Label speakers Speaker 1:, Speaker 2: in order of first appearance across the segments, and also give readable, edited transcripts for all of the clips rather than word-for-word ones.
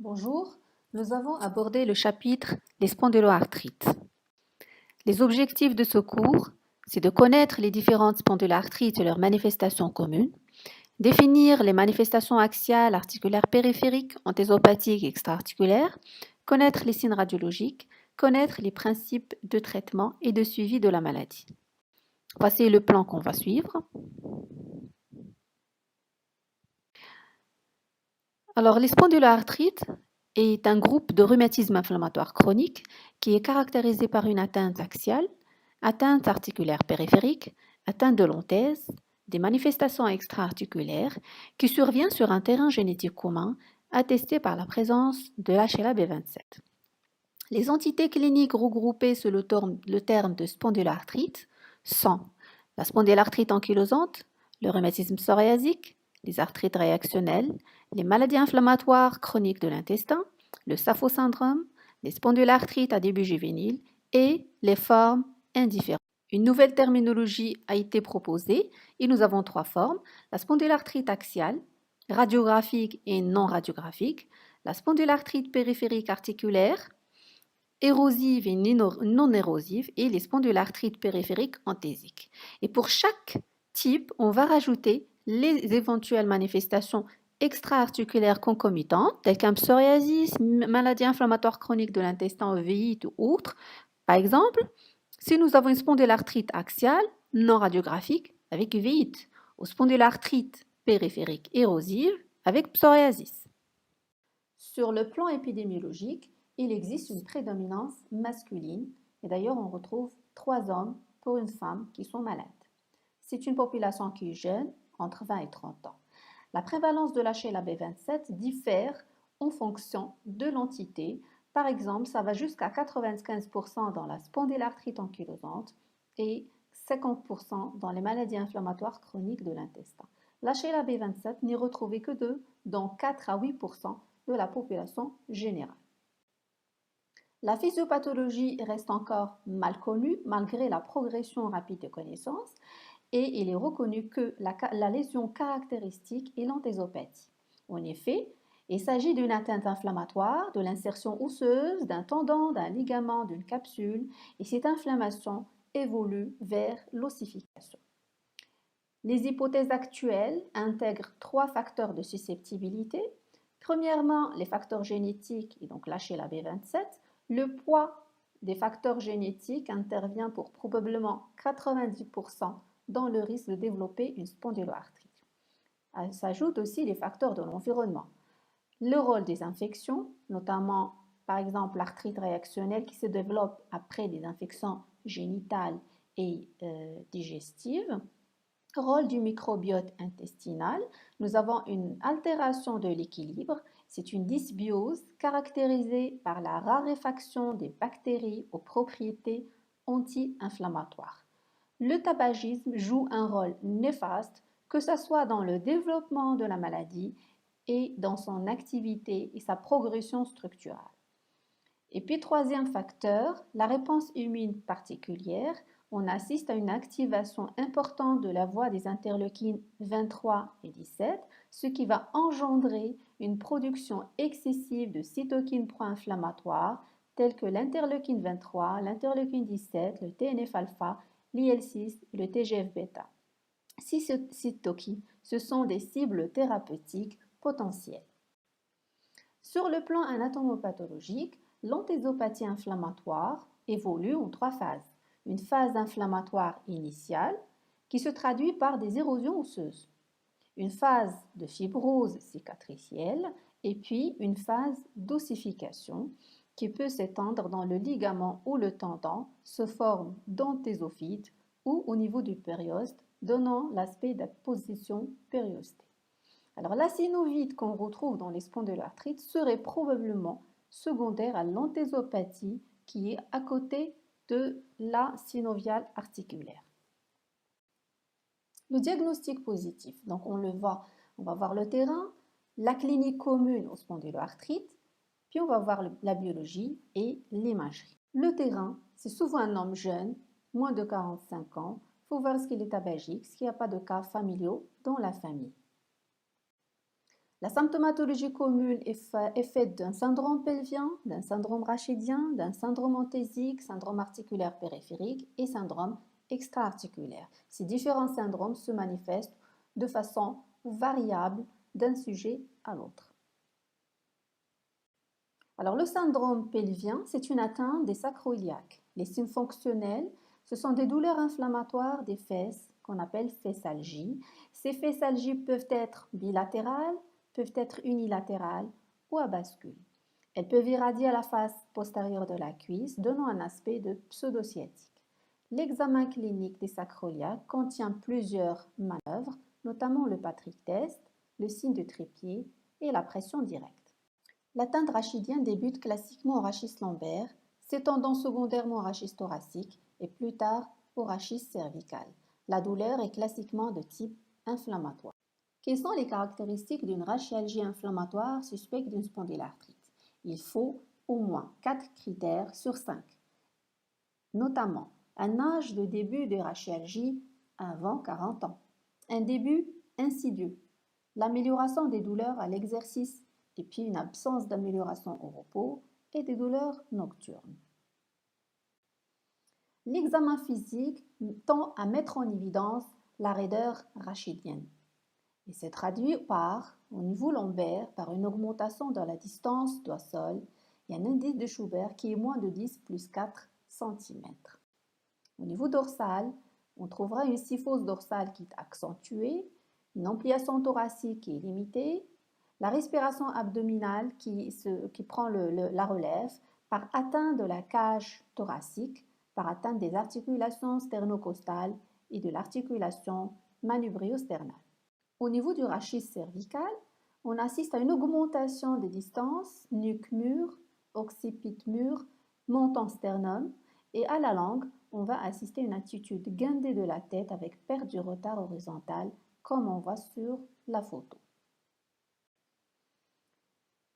Speaker 1: Bonjour, nous avons abordé le chapitre des spondyloarthrites. Les objectifs de ce cours, c'est de connaître les différentes spondyloarthrites et leurs manifestations communes, définir les manifestations axiales, articulaires périphériques, anthésopathiques et extra-articulaires, connaître les signes radiologiques, connaître les principes de traitement et de suivi de la maladie. Voici le plan qu'on va suivre. Alors, les spondyloarthrites est un groupe de rhumatisme inflammatoire chronique qui est caractérisé par une atteinte axiale, atteinte articulaire périphérique, atteinte de l'anthèse, des manifestations extra-articulaires qui surviennent sur un terrain génétique commun attesté par la présence de l'HLA-B27. Les entités cliniques regroupées sous le terme de spondyloarthrite sont la spondylarthrite ankylosante, le rhumatisme psoriasique, les arthrites réactionnelles, les maladies inflammatoires chroniques de l'intestin, le SAPHO syndrome, les spondylarthrites à début juvénile et les formes indifférentes. Une nouvelle terminologie a été proposée et nous avons trois formes, la spondylarthrite axiale, radiographique et non radiographique, la spondylarthrite périphérique articulaire, érosive et non érosive, et les spondylarthrites périphériques anthésiques. Et pour chaque type, on va rajouter les éventuelles manifestations extra-articulaires concomitantes, telles qu'un psoriasis, maladie inflammatoire chronique de l'intestin, uveitis ou autres. Par exemple, si nous avons une spondylarthrite axiale non radiographique avec uveitis, ou spondylarthrite périphérique érosive avec psoriasis. Sur le plan épidémiologique, il existe une prédominance masculine, et d'ailleurs on retrouve 3 hommes pour une femme qui sont malades. C'est une population qui est jeune, entre 20 et 30 ans. La prévalence de l'HLA-B27 diffère en fonction de l'entité. Par exemple, ça va jusqu'à 95% dans la spondylarthrite ankylosante et 50% dans les maladies inflammatoires chroniques de l'intestin. L'HLA-B27 n'est retrouvé que dans 4 à 8% de la population générale. La physiopathologie reste encore mal connue malgré la progression rapide des connaissances et il est reconnu que la lésion caractéristique est l'anthésopathie. En effet, il s'agit d'une atteinte inflammatoire, de l'insertion osseuse, d'un tendon, d'un ligament, d'une capsule et cette inflammation évolue vers l'ossification. Les hypothèses actuelles intègrent 3 facteurs de susceptibilité. Premièrement, les facteurs génétiques et donc l'HLA-B27. Le poids des facteurs génétiques intervient pour probablement 90% dans le risque de développer une spondyloarthrite. S'ajoutent aussi les facteurs de l'environnement. Le rôle des infections, notamment par exemple l'arthrite réactionnelle qui se développe après des infections génitales et digestives. Rôle du microbiote intestinal, nous avons une altération de l'équilibre, c'est une dysbiose caractérisée par la raréfaction des bactéries aux propriétés anti-inflammatoires. Le tabagisme joue un rôle néfaste, que ce soit dans le développement de la maladie et dans son activité et sa progression structurale. Et puis troisième facteur, la réponse immune particulière. On assiste à une activation importante de la voie des interleukines 23 et 17, ce qui va engendrer une production excessive de cytokines pro-inflammatoires telles que l'interleukine 23, l'interleukine 17, le TNF-alpha, l'IL-6 et le TGF-bêta. Ces cytokines, ce sont des cibles thérapeutiques potentielles. Sur le plan anatomopathologique, l'anthésopathie inflammatoire évolue en 3 phases. Une phase inflammatoire initiale qui se traduit par des érosions osseuses, une phase de fibrose cicatricielle et puis une phase d'ossification qui peut s'étendre dans le ligament ou le tendon, se forme d'anthésophytes ou au niveau du périoste, donnant l'aspect d'apposition périostée. Alors la synovite qu'on retrouve dans les spondyloarthrites serait probablement secondaire à l'anthésopathie qui est à côté de la synoviale articulaire. Le diagnostic positif, donc on va voir le terrain, la clinique commune aux spondyloarthrites, puis on va voir la biologie et l'imagerie. Le terrain, c'est souvent un homme jeune, moins de 45 ans, il faut voir ce qu'il est tabagique, s'il n'y a pas de cas familiaux dans la famille. La symptomatologie commune est faite d'un syndrome pelvien, d'un syndrome rachidien, d'un syndrome anthésique, syndrome articulaire périphérique et syndrome extra-articulaire. Ces différents syndromes se manifestent de façon variable d'un sujet à l'autre. Alors, le syndrome pelvien, c'est une atteinte des sacro-iliaques. Les signes fonctionnels, ce sont des douleurs inflammatoires des fesses, qu'on appelle fessalgie. Ces fessalgies peuvent être bilatérales, peuvent être unilatérales ou à bascule. Elles peuvent irradier à la face postérieure de la cuisse, donnant un aspect de pseudo-sciatique. L'examen clinique des sacro-iliaques contient plusieurs manœuvres, notamment le Patrick test, le signe de trépied et la pression directe. L'atteinte rachidienne débute classiquement au rachis lombaire, s'étendant secondairement au rachis thoracique et plus tard au rachis cervical. La douleur est classiquement de type inflammatoire. Quelles sont les caractéristiques d'une rachialgie inflammatoire suspecte d'une spondylarthrite? Il faut au moins 4 critères sur 5, notamment un âge de début de rachialgie avant 40 ans, un début insidieux, l'amélioration des douleurs à l'exercice et puis une absence d'amélioration au repos et des douleurs nocturnes. L'examen physique tend à mettre en évidence la raideur rachidienne et se traduit par, au niveau lombaire, par une augmentation de la distance doigt-sol et un indice de Schubert qui est moins de 10 plus 4 cm. Au niveau dorsal, on trouvera une syphose dorsale qui est accentuée, une ampliation thoracique qui est limitée, la respiration abdominale qui prend la relève par atteinte de la cage thoracique, par atteinte des articulations sternocostales et de l'articulation manubrio-sternale. Au niveau du rachis cervical, on assiste à une augmentation des distances nuque-mur, occiput-mur, montant sternum, et à la langue, on va assister à une attitude guindée de la tête avec perte du retard horizontal, comme on voit sur la photo.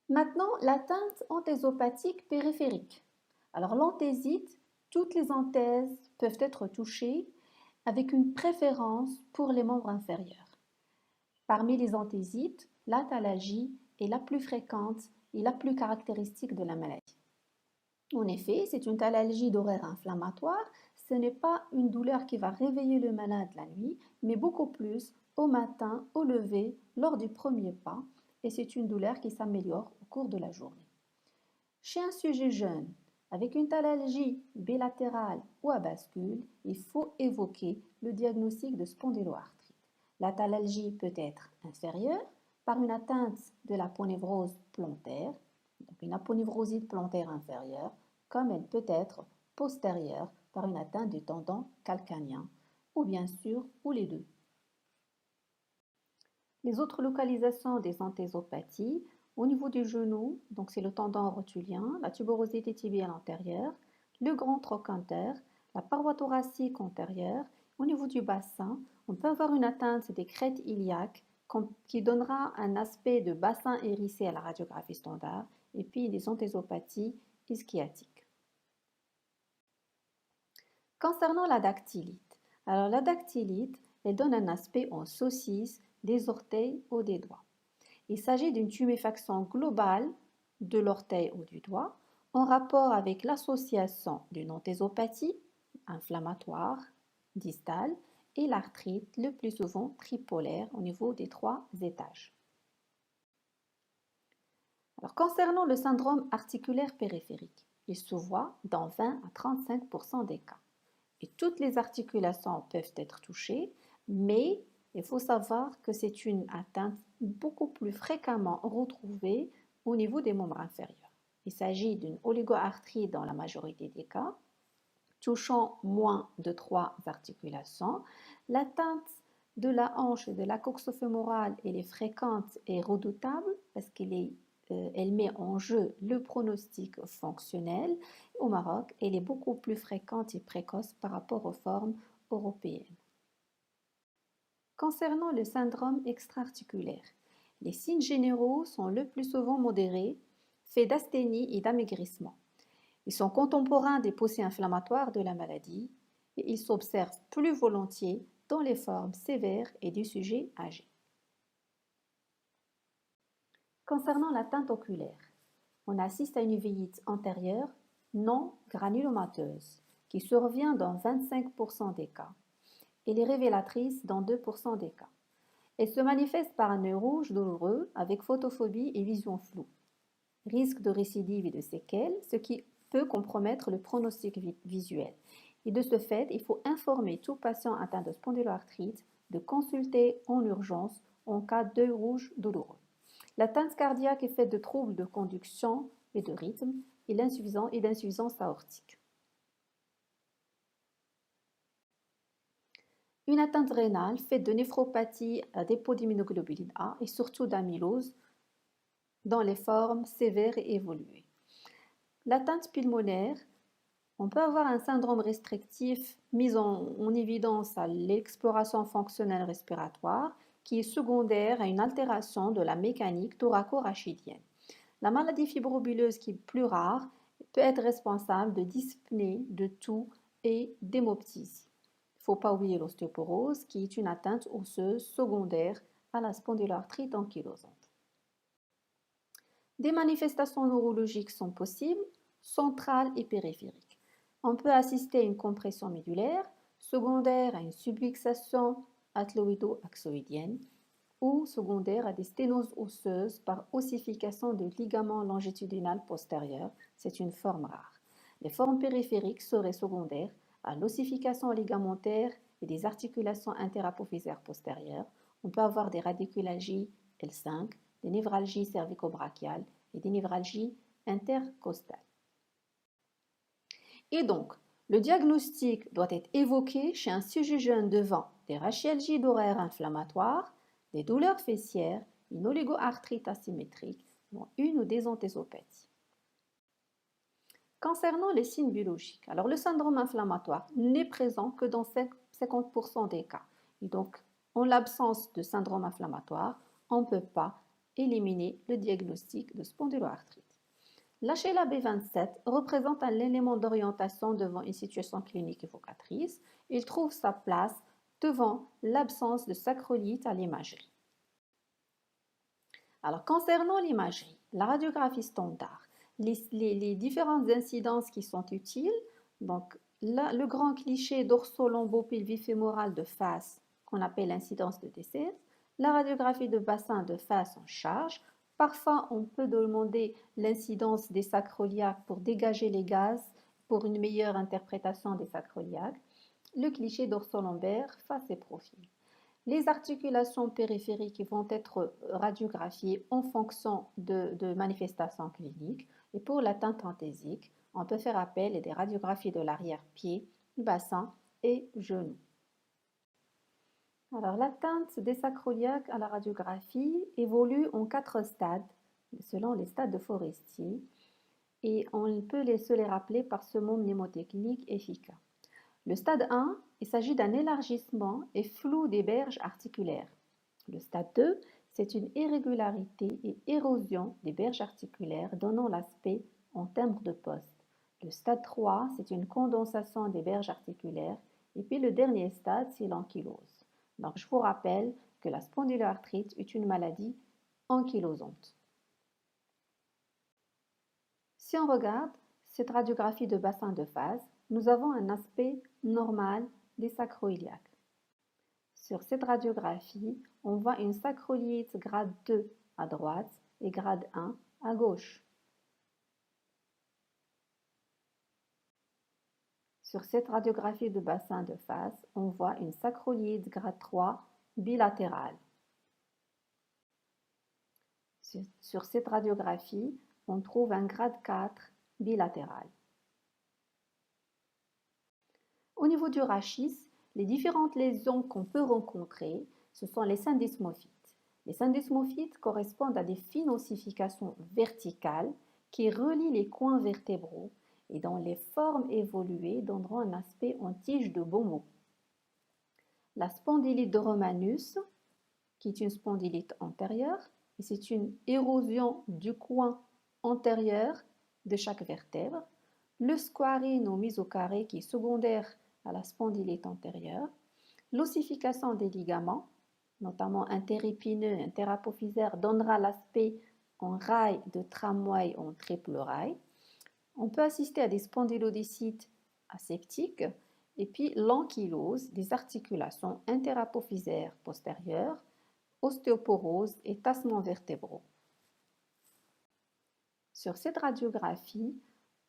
Speaker 1: Maintenant, l'atteinte anthésopathique périphérique. Alors, l'anthésite, toutes les anthèses peuvent être touchées avec une préférence pour les membres inférieurs. Parmi les anthésites, la thalalgie est la plus fréquente et la plus caractéristique de la maladie. En effet, c'est une thalalgie d'horaire inflammatoire. Ce n'est pas une douleur qui va réveiller le malade la nuit, mais beaucoup plus au matin, au lever, lors du premier pas, et c'est une douleur qui s'améliore au cours de la journée. Chez un sujet jeune, avec une thalalgie bilatérale ou à bascule, il faut évoquer le diagnostic de spondyloarthrite. La thalalgie peut être inférieure par une atteinte de l'aponévrose plantaire, donc une aponévrosite plantaire inférieure, comme elle peut être postérieure par une atteinte du tendon calcanien, ou bien sûr, ou les deux. Les autres localisations des anthésopathies, au niveau du genou, donc c'est le tendon rotulien, la tuberosité tibiale antérieure, le grand trochanter, la paroi thoracique antérieure. Au niveau du bassin, on peut avoir une atteinte des crêtes iliaques qui donnera un aspect de bassin hérissé à la radiographie standard et puis des anthésopathies ischéatiques. Concernant la dactylite, alors la dactylite, elle donne un aspect en saucisse des orteils ou des doigts. Il s'agit d'une tuméfaction globale de l'orteil ou du doigt en rapport avec l'association d'une anthésopathie inflammatoire distale et l'arthrite, le plus souvent tripolaire au niveau des 3 étages. Alors, concernant le syndrome articulaire périphérique, il se voit dans 20 à 35% des cas. Et toutes les articulations peuvent être touchées, mais il faut savoir que c'est une atteinte beaucoup plus fréquemment retrouvée au niveau des membres inférieurs. Il s'agit d'une oligoarthrite dans la majorité des cas, touchant moins de 3 articulations. L'atteinte de la hanche et de la coxofémorale, elle est fréquente et redoutable parce elle met en jeu le pronostic fonctionnel. Au Maroc, elle est beaucoup plus fréquente et précoce par rapport aux formes européennes. Concernant le syndrome extra-articulaire, les signes généraux sont le plus souvent modérés, faits d'asthénie et d'amaigrissement. Ils sont contemporains des poussées inflammatoires de la maladie et ils s'observent plus volontiers dans les formes sévères et du sujet âgé. Concernant l'atteinte oculaire, on assiste à une uvéite antérieure non granulomateuse qui survient dans 25% des cas. Elle est révélatrice dans 2% des cas. Elle se manifeste par un œil rouge douloureux avec photophobie et vision floue. Risque de récidive et de séquelles, ce qui peut compromettre le pronostic visuel. Et de ce fait, il faut informer tout patient atteint de spondyloarthrite de consulter en urgence en cas d'œil rouge douloureux. L'atteinte cardiaque est faite de troubles de conduction et de rythme et d'insuffisance aortique. Une atteinte rénale faite de néphropathie à dépôt d'immunoglobuline A et surtout d'amylose dans les formes sévères et évoluées. L'atteinte pulmonaire, on peut avoir un syndrome restrictif mis en évidence à l'exploration fonctionnelle respiratoire qui est secondaire à une altération de la mécanique thoraco-rachidienne. La maladie fibrobuleuse, qui est plus rare, peut être responsable de dyspnée, de toux et d'hémoptysie. Il ne faut pas oublier l'ostéoporose, qui est une atteinte osseuse secondaire à la spondyloarthrite ankylosante. Des manifestations neurologiques sont possibles, centrales et périphériques. On peut assister à une compression médulaire, secondaire à une subluxation athéloïdo-axoïdienne ou secondaire à des sténoses osseuses par ossification de ligaments longitudinal postérieur. C'est une forme rare. Les formes périphériques seraient secondaires à l'ossification ligamentaire et des articulations interapophysaires postérieures. On peut avoir des radiculalgies L5, des névralgies cervico-brachiales et des névralgies intercostales. Et donc, le diagnostic doit être évoqué chez un sujet jeune devant des rachialgies d'horaires inflammatoires, des douleurs fessières, une oligoarthrite asymétrique, une ou des anthésopathies. Concernant les signes biologiques, alors le syndrome inflammatoire n'est présent que dans 50% des cas. Et donc, en l'absence de syndrome inflammatoire, on ne peut pas éliminer le diagnostic de spondyloarthrite. L'HLA-B27 représente un élément d'orientation devant une situation clinique évocatrice. Il trouve sa place devant l'absence de sacrolyte à l'imagerie. Alors, concernant l'imagerie, la radiographie standard, les différentes incidences qui sont utiles, donc là, le grand cliché dorso-lombo-pelvifémoral de face, qu'on appelle incidence de décès, la radiographie de bassin de face en charge. Parfois, on peut demander l'incidence des sacroiliacs pour dégager les gaz pour une meilleure interprétation des sacroiliacs. Le cliché dorso-lombaire face et profil. Les articulations périphériques vont être radiographiées en fonction de manifestations cliniques. Et pour l'atteinte anthésique, on peut faire appel à des radiographies de l'arrière-pied, bassin et genou. Alors, l'atteinte des sacroiliacs à la radiographie évolue en 4 stades, selon les stades de Forestier, et on peut se les rappeler par ce mot mnémotechnique efficace. Le stade 1, il s'agit d'un élargissement et flou des berges articulaires. Le stade 2, c'est une irrégularité et érosion des berges articulaires donnant l'aspect en timbre de poste. Le stade 3, c'est une condensation des berges articulaires. Et puis le dernier stade, c'est l'ankylose. Donc je vous rappelle que la spondyloarthrite est une maladie ankylosante. Si on regarde cette radiographie de bassin de face, nous avons un aspect normal des sacroiliacs. Sur cette radiographie, on voit une sacroïlite grade 2 à droite et grade 1 à gauche. Sur cette radiographie de bassin de face, on voit une sacroïlite grade 3 bilatérale. Sur cette radiographie, on trouve un grade 4 bilatéral. Au niveau du rachis, les différentes lésions qu'on peut rencontrer, ce sont les syndesmophytes. Les syndesmophytes correspondent à des fines ossifications verticales qui relient les coins vertébraux et dont les formes évoluées donneront un aspect en tige de Beaumont. La spondylite de Romanus, qui est une spondylite antérieure, et c'est une érosion du coin antérieur de chaque vertèbre. Le squarine ou mesocarré, qui est secondaire à la spondylite antérieure. L'ossification des ligaments, notamment interépineux et interapophysaire, donnera l'aspect en rail de tramway ou en triple rail. On peut assister à des spondylodécites aseptiques et puis l'ankylose des articulations interapophysaires postérieures, ostéoporose et tassements vertébraux. Sur cette radiographie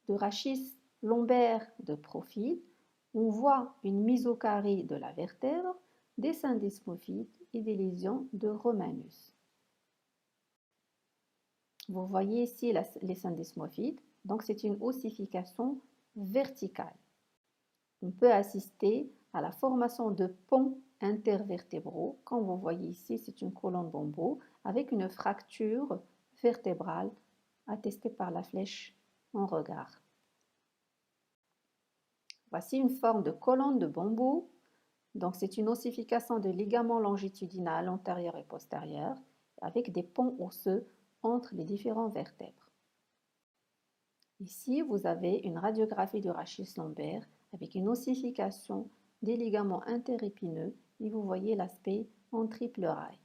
Speaker 1: de rachis lombaire de profil, on voit une misocarie de la vertèbre, des syndesmophytes et des lésions de Romanus. Vous voyez ici les syndesmophytes, donc c'est une ossification verticale. On peut assister à la formation de ponts intervertébraux. Comme vous voyez ici, c'est une colonne Bombeau avec une fracture vertébrale attestée par la flèche en regard. Voici une forme de colonne de Bombeau. Donc c'est une ossification de ligaments longitudinal antérieur et postérieur avec des ponts osseux entre les différents vertèbres. Ici, vous avez une radiographie du rachis lombaire avec une ossification des ligaments interépineux et vous voyez l'aspect en triple rail.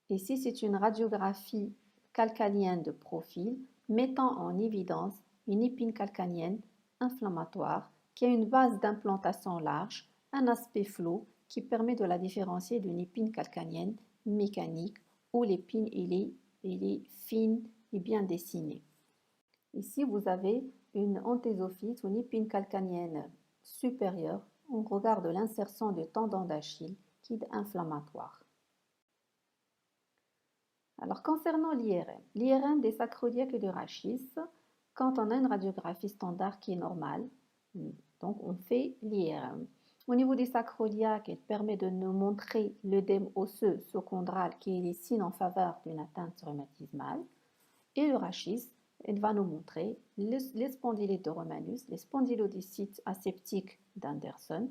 Speaker 1: Ici, c'est une radiographie calcanienne de profil mettant en évidence une épine calcanienne inflammatoire qui a une base d'implantation large, un aspect flou qui permet de la différencier d'une épine calcanienne mécanique où l'épine est fine et bien dessinée. Ici, vous avez une anthésophyte ou une épine calcanienne supérieure au regard de l'insertion du tendon d'Achille qui est inflammatoire. Alors, concernant l'IRM des sacroiliaques et du rachis, quand on a une radiographie standard qui est normale, donc on fait l'IRM. Au niveau des sacroiliaques, elle permet de nous montrer l'œdème osseux sous-chondral qui est les signes en faveur d'une atteinte rhumatismale. Et le rachis, elle va nous montrer les spondylites de Romanus, les spondylodécites aseptiques d'Anderson,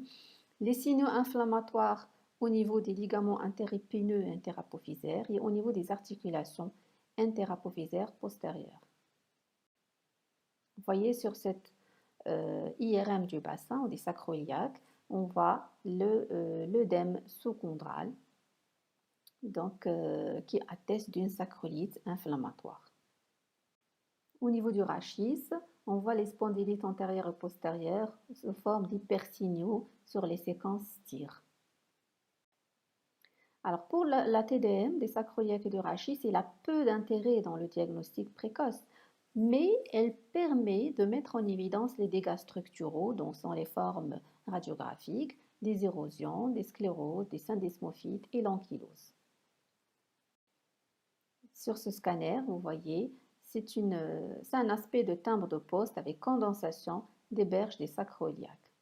Speaker 1: les signaux inflammatoires au niveau des ligaments interépineux et interapophysaires et au niveau des articulations interapophysaires postérieures. Vous voyez sur cette IRM du bassin ou des sacroiliaques, on voit l'œdème sous-chondral qui atteste d'une sacroïlite inflammatoire. Au niveau du rachis, on voit les spondylites antérieures et postérieures sous forme d'hypersignaux sur les séquences TIR. Alors pour la TDM des sacroiliaques et du rachis, elle a peu d'intérêt dans le diagnostic précoce, mais elle permet de mettre en évidence les dégâts structuraux dont sont les formes radiographiques, des érosions, des scléroses, des syndesmophytes et l'ankylose. Sur ce scanner, vous voyez, c'est un aspect de timbre de poste avec condensation des berges des sacroiliaques.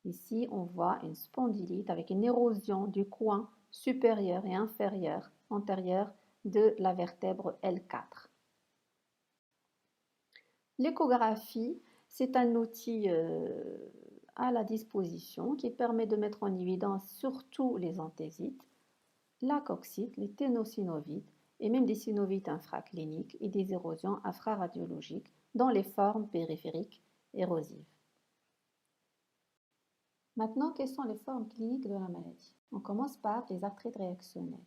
Speaker 1: Ici, on voit une spondylite avec une érosion du coin supérieur et inférieur antérieur de la vertèbre L4. L'échographie, c'est un outil à la disposition qui permet de mettre en évidence surtout les anthésites, la coxite, les ténosynovites et même des synovites infracliniques et des érosions infraradiologiques dans les formes périphériques érosives. Maintenant, quelles sont les formes cliniques de la maladie? On commence par les arthrites réactionnelles.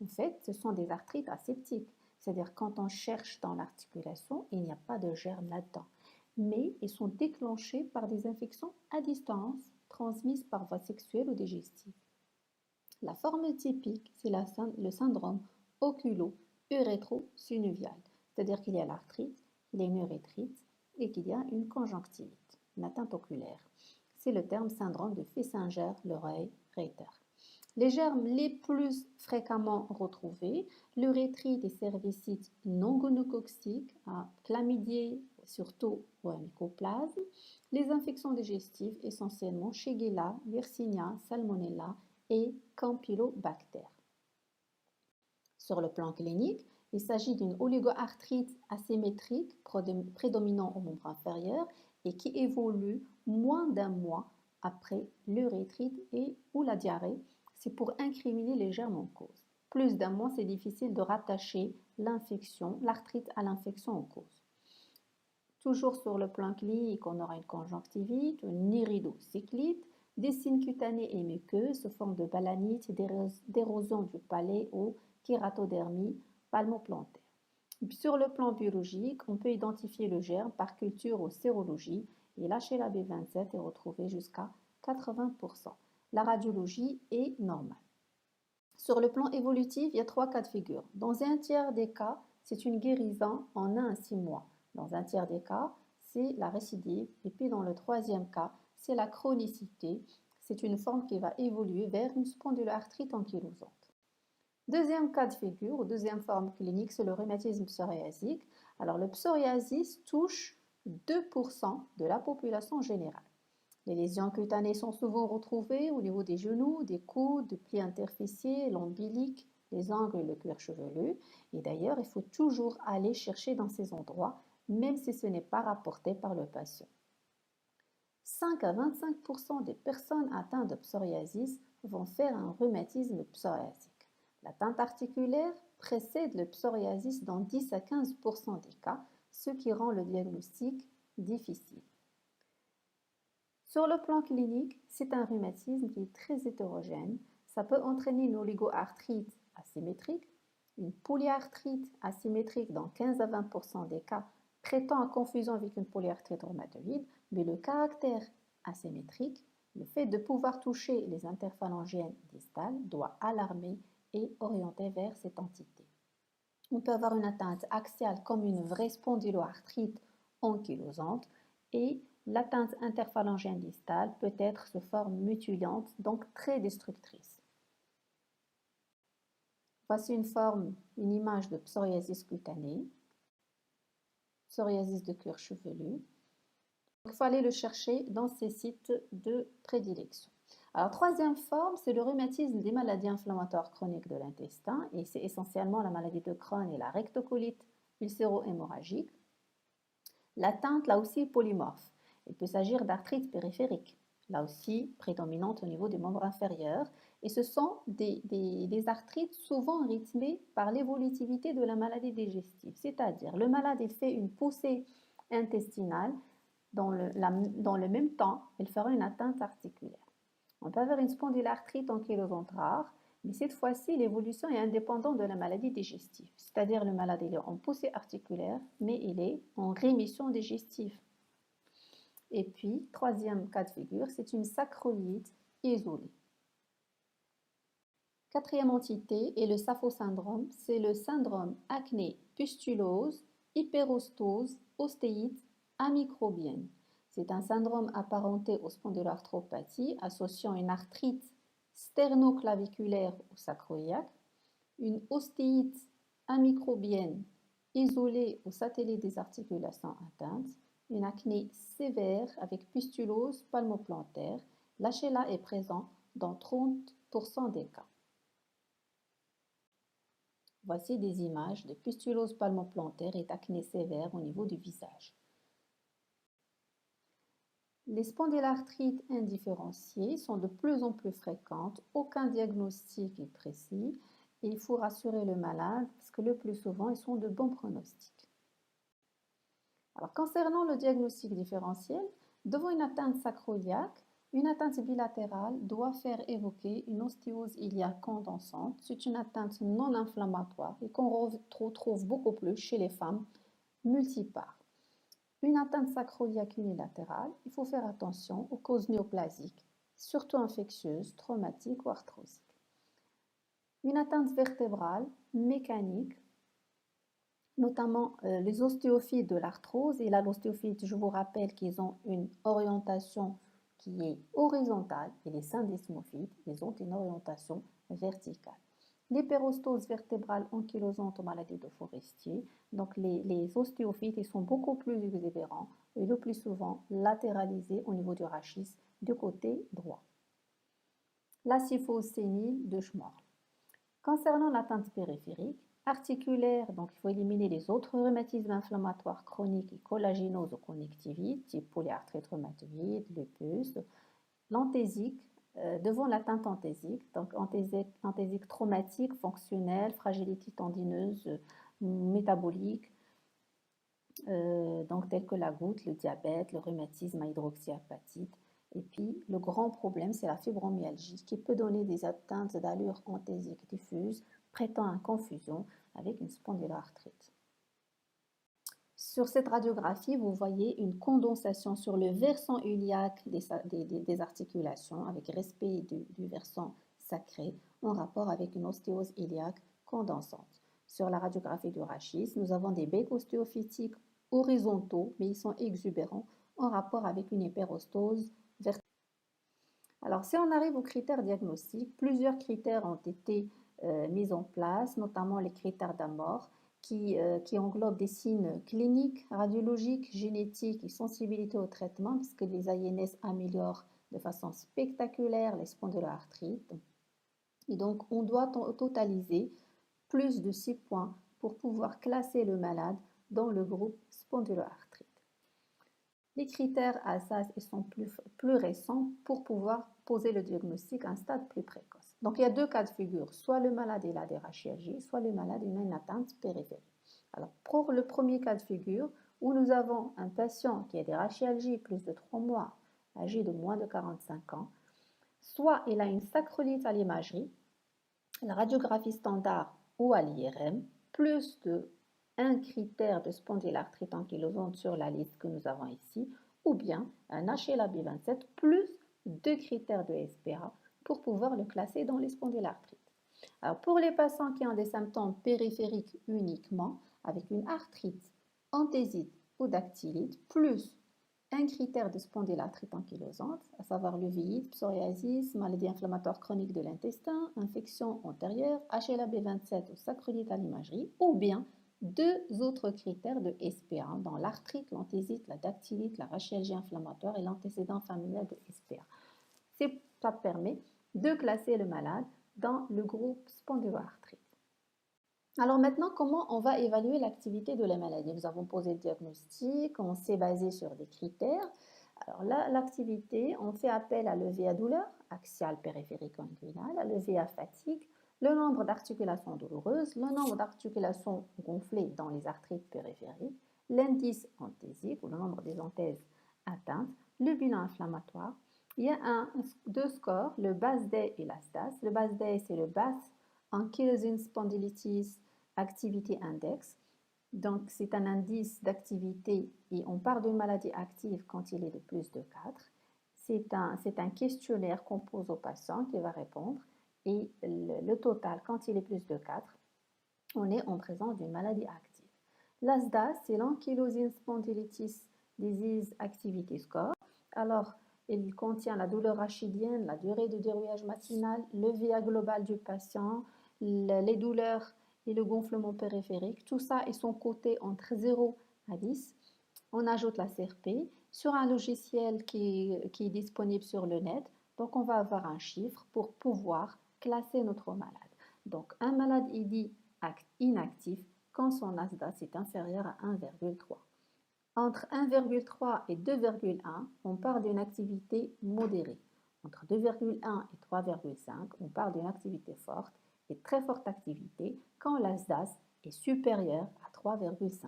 Speaker 1: En fait, ce sont des arthrites aseptiques, c'est-à-dire quand on cherche dans l'articulation, il n'y a pas de germe là-dedans. Mais ils sont déclenchés par des infections à distance transmises par voie sexuelle ou digestive. La forme typique, c'est le syndrome oculo-urétro-synovial, c'est-à-dire qu'il y a l'arthrite, il y a une urétrite et qu'il y a une conjonctivite, une atteinte oculaire. C'est le terme syndrome de Fessinger-Leroy-Reiter. Les germes les plus fréquemment retrouvés, l'urétrite et cervicite non gonococcique, à chlamydier, surtout ou à mycoplasme, les infections digestives essentiellement Shigella, Yersinia, Salmonella et Campylobacter. Sur le plan clinique, il s'agit d'une oligoarthrite asymétrique prédominant au membre inférieur et qui évolue moins d'un mois après l'urétrite et ou la diarrhée. C'est pour incriminer les germes en cause. Plus d'un mois, c'est difficile de rattacher l'arthrite à l'infection en cause. Toujours sur le plan clinique, on aura une conjonctivite, une iridocyclite, Des signes cutanés et muqueux sous forme de balanite, d'érosion du palais ou kératodermie palmoplantaire. Sur le plan biologique, on peut identifier le germe par culture ou sérologie et l'HLA-B27 est retrouvé jusqu'à 80%. La radiologie est normale. Sur le plan évolutif, il y a 3 cas de figure. Dans un tiers des cas, c'est une guérison en 1 à 6 mois. Dans un tiers des cas, c'est la récidive. Et puis dans le troisième cas, c'est la chronicité. C'est une forme qui va évoluer vers une spondyloarthrite ankylosante. Deuxième cas de figure, ou deuxième forme clinique, c'est le rhumatisme psoriasique. Alors le psoriasis touche 2% de la population générale. Les lésions cutanées sont souvent retrouvées au niveau des genoux, des coudes, des plis interfessiers, l'ombilic, les angles et le cuir chevelu. Et d'ailleurs, il faut toujours aller chercher dans ces endroits, même si ce n'est pas rapporté par le patient. 5 à 25% des personnes atteintes de psoriasis vont faire un rhumatisme psoriasique. L'atteinte articulaire précède le psoriasis dans 10 à 15% des cas, ce qui rend le diagnostic difficile. Sur le plan clinique, c'est un rhumatisme qui est très hétérogène. Ça peut entraîner une oligoarthrite asymétrique, une polyarthrite asymétrique dans 15 à 20% des cas, prêtant à confusion avec une polyarthrite rhumatoïde, mais le caractère asymétrique, le fait de pouvoir toucher les interphalangiennes distales, doit alarmer et orienter vers cette entité. On peut avoir une atteinte axiale comme une vraie spondyloarthrite ankylosante et l'atteinte interphalangienne distale peut être sous forme mutilante, donc très destructrice. Voici une image de psoriasis cutanée, psoriasis de cuir chevelu. Il faut aller le chercher dans ces sites de prédilection. Alors, troisième forme, c'est le rhumatisme des maladies inflammatoires chroniques de l'intestin et c'est essentiellement la maladie de Crohn et la rectocolite ulcéro-hémorragique. L'atteinte, là aussi, est polymorphe. Il peut s'agir d'arthrite périphérique, là aussi prédominante au niveau des membres inférieurs. Et ce sont des arthrites souvent rythmées par l'évolutivité de la maladie digestive. C'est-à-dire, le malade il fait une poussée intestinale, dans le même temps, il fera une atteinte articulaire. On peut avoir une spondylarthrite ankylosante rare, mais cette fois-ci, l'évolution est indépendante de la maladie digestive. C'est-à-dire le malade il est en poussée articulaire, mais il est en rémission digestive. Et puis, troisième cas de figure, c'est une sacroïde isolée. Quatrième entité est le SAPHO syndrome. C'est le syndrome acné-pustulose, hyperostose, ostéite, amicrobienne. C'est un syndrome apparenté aux spondyloarthropathie associant une arthrite sternoclaviculaire ou sacroïaque, une ostéite amicrobienne isolée ou satellite des articulations atteintes, une acné sévère avec pustulose palmoplantaire. L'HLA est présent dans 30% des cas. Voici des images de pustulose palmoplantaire et d'acné sévère au niveau du visage. Les spondylarthrites indifférenciées sont de plus en plus fréquentes, aucun diagnostic est précis et il faut rassurer le malade parce que le plus souvent, ils sont de bons pronostics. Alors, concernant le diagnostic différentiel, devant une atteinte sacroiliaque, une atteinte bilatérale doit faire évoquer une ostéose iliaque condensante. C'est une atteinte non inflammatoire et qu'on retrouve beaucoup plus chez les femmes multipares. Une atteinte sacroiliaque unilatérale, il faut faire attention aux causes néoplasiques, surtout infectieuses, traumatiques ou arthrosiques. Une atteinte vertébrale, mécanique, notamment les ostéophytes de l'arthrose. Et là, l'ostéophyte, je vous rappelle qu'ils ont une orientation qui est horizontale et les syndesmophytes, ils ont une orientation verticale. L'hyperostose vertébrale ankylosante aux maladies de Forestier, donc les ostéophytes, ils sont beaucoup plus exubérants et le plus souvent latéralisés au niveau du rachis du côté droit. La syphose sénile de Schmorl. Concernant l'atteinte périphérique, articulaire, donc il faut éliminer les autres rhumatismes inflammatoires chroniques et collagénoses ou connectivites, type polyarthrite rhumatoïde, lupus, l'anthésique, devant l'atteinte anthésique, donc anthésique traumatique, fonctionnelle, fragilité tendineuse, métabolique, donc telles que la goutte, le diabète, le rhumatisme à hydroxyapatite, Et puis, le grand problème, c'est la fibromyalgie qui peut donner des atteintes d'allure anthésique diffuse, prêtant à confusion avec une spondyloarthrite. Sur cette radiographie, vous voyez une condensation sur le versant iliaque des articulations avec respect du versant sacré en rapport avec une ostéose iliaque condensante. Sur la radiographie du rachis, nous avons des becs ostéophytiques horizontaux, mais ils sont exubérants en rapport avec une hyperostose verticale. Alors, si on arrive aux critères diagnostiques, plusieurs critères ont été mis en place, notamment les critères d'Amor, qui englobent des signes cliniques, radiologiques, génétiques et sensibilité au traitement, puisque les INS améliorent de façon spectaculaire les spondyloarthrites. Et donc, on doit totaliser plus de 6 points pour pouvoir classer le malade dans le groupe spondyloarthrite. Les critères ASAS sont plus récents pour pouvoir poser le diagnostic à un stade plus précoce. Donc, il y a deux cas de figure. Soit le malade il a des rachialgies, soit le malade il a une atteinte périphérique. Alors, pour le premier cas de figure, où nous avons un patient qui a des rachialgies plus de 3 mois, âgé de moins de 45 ans, soit il a une sacrolite à l'imagerie, la radiographie standard ou à l'IRM, plus de un critère de spondylarthrite ankylosante sur la liste que nous avons ici, ou bien un HLA-B27 plus deux critères de SPA pour pouvoir le classer dans les spondylarthrites. Alors pour les patients qui ont des symptômes périphériques uniquement, avec une arthrite, anthésite ou dactylite, plus un critère de spondylarthrite ankylosante, à savoir l'uvéite, psoriasis, maladie inflammatoire chronique de l'intestin, infection antérieure, HLA-B27 ou sacrolite à l'imagerie, ou bien deux autres critères de SPA dans l'arthrite, l'anthésite, la dactylite, la rachialgie inflammatoire et l'antécédent familial de SPA. Ça permet de classer le malade dans le groupe spondyloarthrite. Alors maintenant, comment on va évaluer l'activité de la maladie? Nous avons posé le diagnostic, on s'est basé sur des critères. Alors là, l'activité, on fait appel à levier à douleur, axiale, périphérique, inguinale, à levier à fatigue, le nombre d'articulations douloureuses, le nombre d'articulations gonflées dans les arthrites périphériques, l'indice anthésique ou le nombre des anthèses atteintes, le bilan inflammatoire. Il y a deux scores, le BASD et l'ASDAS. Le BASD, c'est le Bath Ankylosing Spondylitis Activity Index. Donc, c'est un indice d'activité et on parle d'une maladie active quand il est de plus de 4. C'est un questionnaire qu'on pose au patient qui va répondre et le total, quand il est plus de 4, on est en présence d'une maladie active. L'ASDAS, c'est l'Ankylosing Spondylitis Disease Activity Score. Alors, il contient la douleur rachidienne, la durée de dérouillage matinal, le VA global du patient, les douleurs et le gonflement périphérique. Tout ça, ils sont cotés entre 0 à 10. On ajoute la CRP sur un logiciel qui est disponible sur le net. Donc, on va avoir un chiffre pour pouvoir classer notre malade. Donc, un malade est dit inactif quand son ASDAS est inférieur à 1,3. Entre 1,3 et 2,1, on parle d'une activité modérée. Entre 2,1 et 3,5, on parle d'une activité forte et très forte activité quand l'ASDAS est supérieur à 3,5.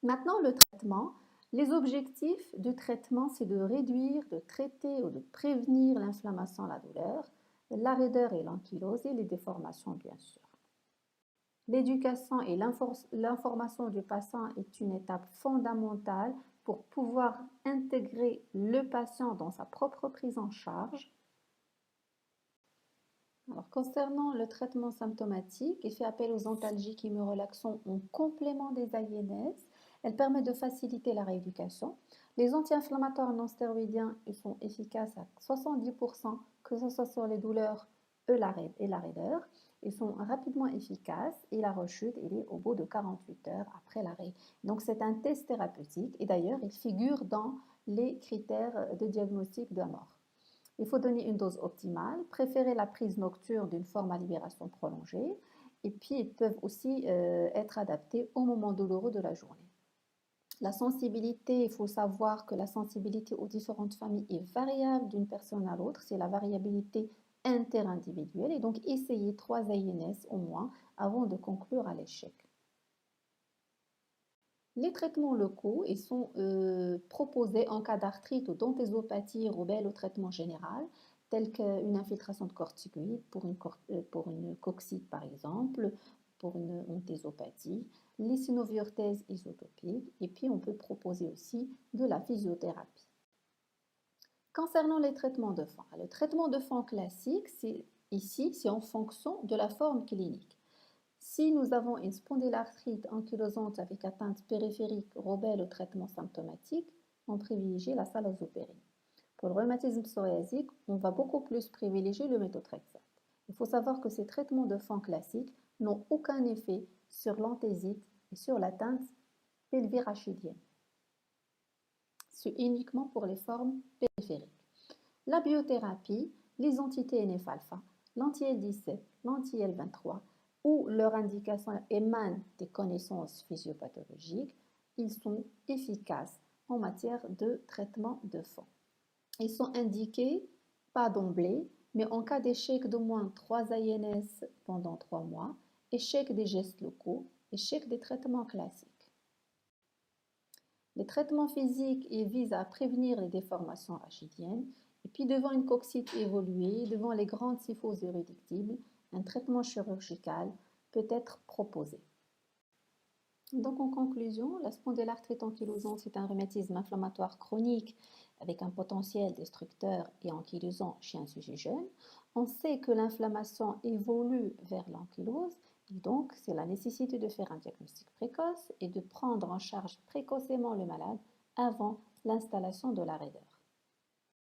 Speaker 1: Maintenant, le traitement. Les objectifs du traitement, c'est de réduire, de traiter ou de prévenir l'inflammation, la douleur, la raideur et l'ankylose et les déformations, bien sûr. L'éducation et l'information du patient est une étape fondamentale pour pouvoir intégrer le patient dans sa propre prise en charge. Alors, concernant le traitement symptomatique, il fait appel aux antalgiques immunorelaxants en complément des INS. Elle permet de faciliter la rééducation. Les anti-inflammatoires non stéroïdiens ils sont efficaces à 70%, que ce soit sur les douleurs et la raideur. Ils sont rapidement efficaces et la rechute elle est au bout de 48 heures après l'arrêt. Donc c'est un test thérapeutique et d'ailleurs il figure dans les critères de diagnostic de mort. Il faut donner une dose optimale, préférer la prise nocturne d'une forme à libération prolongée et puis ils peuvent aussi être adaptés au moment douloureux de la journée. La sensibilité, il faut savoir que la sensibilité aux différentes familles est variable d'une personne à l'autre, c'est la variabilité interindividuelle et donc essayez 3 INS au moins avant de conclure à l'échec. Les traitements locaux ils sont proposés en cas d'arthrite ou d'anthésopathie roubelle au traitement général, tel qu'une infiltration de corticoïdes pour une coxite par exemple, pour une anthésopathie, les synoviorthèses isotopiques, et puis on peut proposer aussi de la physiothérapie. Concernant les traitements de fond, le traitement de fond classique, c'est en fonction de la forme clinique. Si nous avons une spondylarthrite ankylosante avec atteinte périphérique, roubelle au traitement symptomatique, on privilégie la salazopérine. Pour le rhumatisme psoriasique, on va beaucoup plus privilégier le méthotrexate. Il faut savoir que ces traitements de fond classiques n'ont aucun effet sur l'anthésite et sur l'atteinte pelvirachidienne. C'est uniquement pour les formes périphériques. La biothérapie, les anti-TNF-alpha, l'anti-L17, l'anti-L23, où leur indication émane des connaissances physiopathologiques, ils sont efficaces en matière de traitement de fond. Ils sont indiqués, pas d'emblée, mais en cas d'échec d'au moins 3 INS pendant 3 mois, échec des gestes locaux, échec des traitements classiques. Les traitements physiques visent à prévenir les déformations rachidiennes, et puis devant une coxite évoluée, devant les grandes kyphoses irréductibles, un traitement chirurgical peut être proposé. Donc en conclusion, la spondylarthrite ankylosante est un rhumatisme inflammatoire chronique avec un potentiel destructeur et ankylosant chez un sujet jeune. On sait que l'inflammation évolue vers l'ankylose et donc c'est la nécessité de faire un diagnostic précoce et de prendre en charge précocement le malade avant l'installation de la raideur.